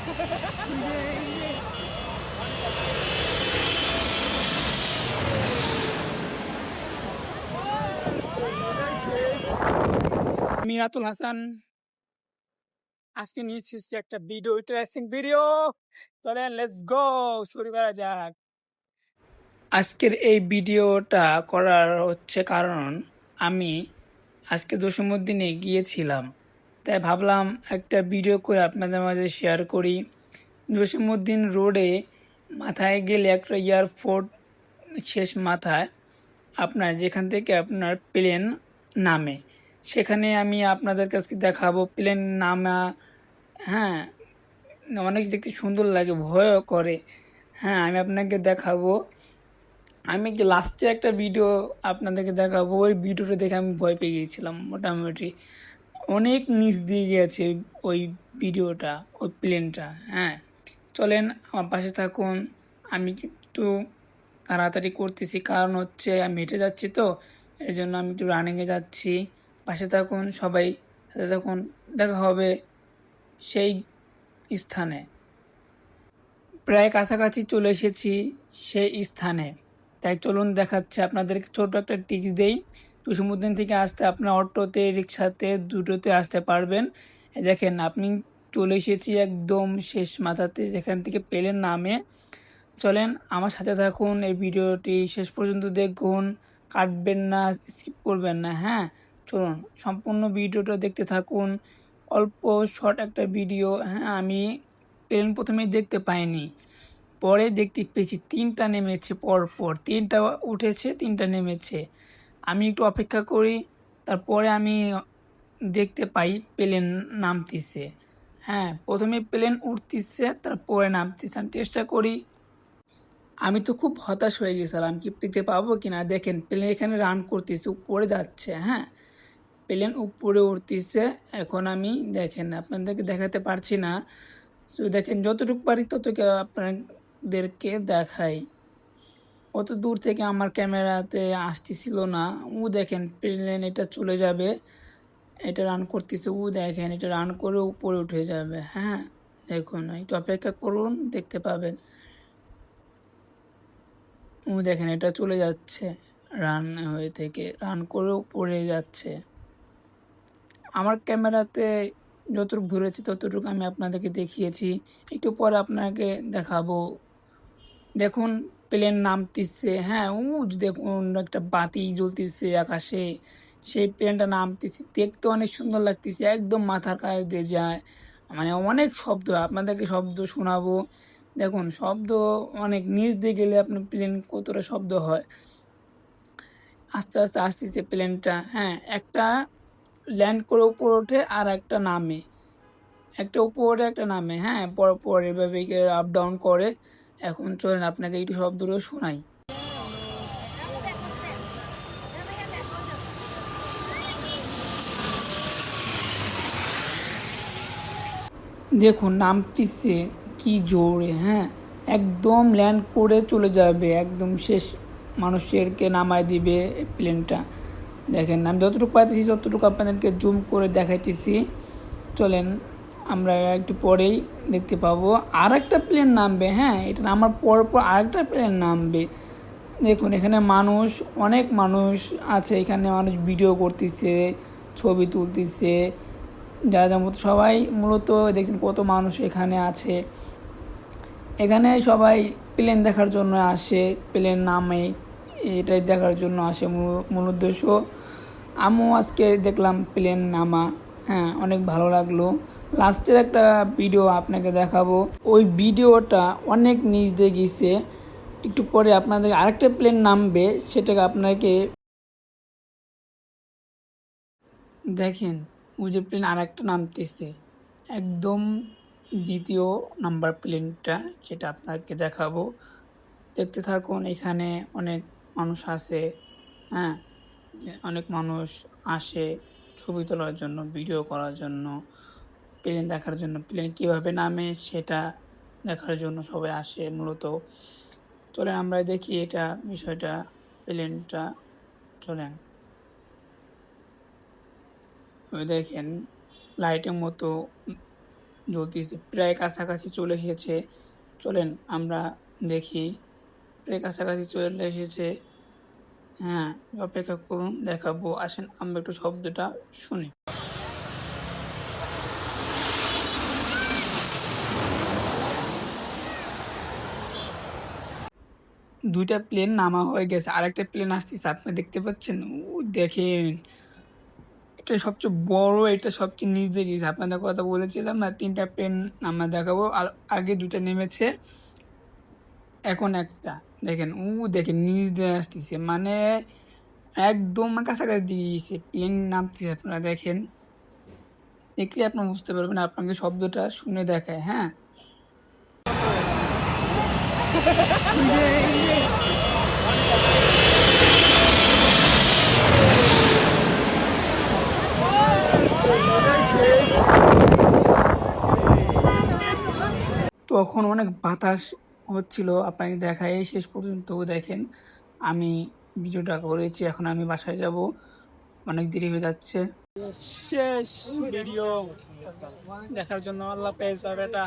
মিরাতুল হাসান আজকে নিয়ে এসেছি একটা ভিডিও, ইন্টারেস্টিং ভিডিও। চলেন লেটস গো, শুরু করা যাক। আজকের এই ভিডিওটা করার হচ্ছে কারণ আমি আজকে জসীমউদ্দিনে গিয়েছিলাম, তাই ভাবলাম একটা ভিডিও করে আপনাদের মাঝে শেয়ার করি। জসীমউদ্দিন রোডে মাথায় গেলে একটা এয়ারপোর্ট, শেষ মাথায় আপনার যেখান থেকে আপনার প্লেন নামে, সেখানে আমি আপনাদের কাছে দেখাবো প্লেন নামা। হ্যাঁ, অনেক দেখতে সুন্দর লাগে, ভয়ও করে। হ্যাঁ, আমি আপনাকে দেখাবো। আমি কি লাস্টে একটা ভিডিও আপনাদেরকে দেখাবো, ওই ভিডিওটা দেখে আমি ভয় পেয়ে গিয়েছিলাম মোটামুটি। অনেক নিচ দিয়ে গেছে ওই ভিডিওটা, ওই প্লেনটা। হ্যাঁ, চলেন আমার পাশে থাকুন। আমি একটু তাড়াতাড়ি করতেছি, কারণ হচ্ছে আমি হেঁটে যাচ্ছি, তো এর জন্য আমি একটু রানিংয়ে যাচ্ছি। পাশে থাকুন সবাই, সাথে থাকুন, দেখা হবে সেই স্থানে। প্রায় কাছাকাছি চলে এসেছি সেই স্থানে, তাই চলুন দেখাচ্ছে আপনাদেরকে। ছোট একটা টিপস দেই, জসীমউদ্দিন থেকে আসতে আপনার অটোতে, রিক্সাতে, দুটোতে আসতে পারবেন। দেখেন আপনি চলে এসেছি একদম শেষ মাথাতে, যেখান থেকে প্লেন নামে। চলেন আমার সাথে থাকুন, এই ভিডিওটি শেষ পর্যন্ত দেখুন, কাটবেন না, স্কিপ করবেন না। হ্যাঁ, চলুন সম্পূর্ণ ভিডিওটা দেখতে থাকুন। অল্প শর্ট একটা ভিডিও। হ্যাঁ, আমি প্লেন প্রথমে দেখতে পাইনি, পরে দেখতে পেয়েছি তিনটা নেমেছে, পরপর তিনটা উঠেছে, তিনটা নেমেছে। আমি একটু অপেক্ষা করি, তারপরে আমি দেখতে পাই প্লেন নামতিছে। হ্যাঁ, প্রথমে প্লেন উঠতিছে, তারপরে নামতিছে। আমি চেষ্টা করি, আমি তো খুব হতাশ হয়ে গেছিলাম কি দেখতে পাবো কিনা। দেখেন প্লেন এখানে রান করতেছে, উপরে যাচ্ছে। হ্যাঁ, প্লেন উপরে উঠতেছে। এখন আমি দেখেন আপনাদেরকে দেখাতে পারছি না, তো দেখেন যতটুকু পারি ততটুকু আপনাদেরকে দেখাই। অত দূর থেকে আমার ক্যামেরাতে আসতেছিল না। ও দেখেন প্লেন এটা চলে যাবে, এটা রান করতেছে। ও দেখেন এটা রান করে উপরে উঠে যাবে। হ্যাঁ, দেখুন একটু অপেক্ষা করুন, দেখতে পাবেন। ও দেখেন এটা চলে যাচ্ছে, রান হয়ে থেকে রান করেও পড়ে যাচ্ছে। আমার ক্যামেরাতে যতটুকু ধরেছি ততটুকু আমি আপনাদেরকে দেখিয়েছি, একটু পরে আপনাকে দেখাবো। দেখুন প্লেন নামতিছে। হ্যাঁ, ও দেখুন একটা বাতি জ্বলতিছে আকাশে, সেই প্লেনটা নামতিছে, দেখতে অনেক সুন্দর লাগতেছে, একদম মাথার কাছে দিয়ে যায়। মানে অনেক শব্দ, আপনাদেরকে শব্দ শোনাবো। দেখুন শব্দ অনেক নিচ দিয়ে গেলে আপনার প্লেন কতটা শব্দ হয়। আস্তে আস্তে আসতেছে প্লেনটা। হ্যাঁ, একটা ল্যান্ড করে উপরে ওঠে আর একটা নামে, একটা উপরে একটা নামে। হ্যাঁ, পর এভাবে আপ ডাউন করে। এখন চলেন আপনাকে একটু শব্দগুলো শোনাই। দেখুন নামতিছে কি জোরে। হ্যাঁ, একদম ল্যান্ড করে চলে যাবে, একদম শেষ মানুষেরকে নামায় দিবে এই প্লেনটা। দেখেন আমি যতটুকু পাইতেছি ততটুকু আপনাদেরকে জুম করে দেখাইতেছি। চলেন আমরা একটু পরেই দেখতে পাবো আর একটা প্লেন নামবে। হ্যাঁ, এটা নামার পর পর আরেকটা প্লেন নামবে। দেখুন এখানে মানুষ, অনেক মানুষ আছে, এখানে মানুষ ভিডিও করতেছে, ছবি তুলতেছে, যার মতো সবাই মূলত দেখছেন কত মানুষ এখানে আছে। এখানে সবাই প্লেন দেখার জন্য আসে, প্লেন নামে এটাই দেখার জন্য আসে মূল উদ্দেশ্য। আমিও আজকে দেখলাম প্লেন নামা। হ্যাঁ, অনেক ভালো লাগলো। লাস্টের একটা ভিডিও আপনাকে দেখাবো, ওই ভিডিওটা অনেক নিচ দিয়ে গেছে। একটু পরে আপনাদের আরেকটা প্লেন নামবে, সেটাকে আপনাকে দেখেন। ওই যে প্লেন আরেকটা নামতেছে, একদম দ্বিতীয় নাম্বার প্লেনটা, যেটা আপনাকে দেখাবো। দেখতে থাকুন, এখানে অনেক মানুষ আছে। হ্যাঁ, অনেক মানুষ আসে ছবি তোলার জন্য, ভিডিও করার জন্য, প্লেন দেখার জন্য, প্লেন কীভাবে নামে সেটা দেখার জন্য সবাই আসে মূলত। চলেন আমরা দেখি এটা বিষয়টা, প্লেনটা। চলেন, ওই দেখেন লাইটের মতো জ্বলতেছে, প্রায় কাছাকাছি চলে এসেছে। চলেন আমরা দেখি, প্রায় কাছাকাছি চলে এসেছে। হ্যাঁ, অপেক্ষা করুন, দেখাবো। আসেন আমরা একটু শব্দটা শুনি। দুইটা প্লেন নামা হয়ে গেছে, আরেকটা প্লেন আসতেছে, আপনি দেখতে পাচ্ছেন? ও দেখেন, এটা সবচেয়ে বড়, এটা সবচেয়ে নিচ দিয়ে গেছে। আপনাদের কথা বলেছিলাম না, তিনটা প্লেন আমরা দেখাবো। আগে দুটা নেমেছে, এখন একটা। দেখেন, দেখেন নিচ দিয়ে আসতেছে, মানে একদম কাছাকাছি দিয়ে গেছে, প্লেন নামতেছে। আপনারা দেখেন, দেখলে আপনারা বুঝতে পারবেন। আপনাকে শব্দটা শুনে দেখায়। হ্যাঁ, তখন অনেক বাতাস হচ্ছিল, আপনাকে দেখায় শেষ পর্যন্ত। দেখেন, আমি ভিডিওটা করেছি, এখন আমি বাসায় যাব, অনেক দেরি হয়ে যাচ্ছে। শেষ ভিডিও দেখার জন্য আল্লাহ হাফেজ, বেটা।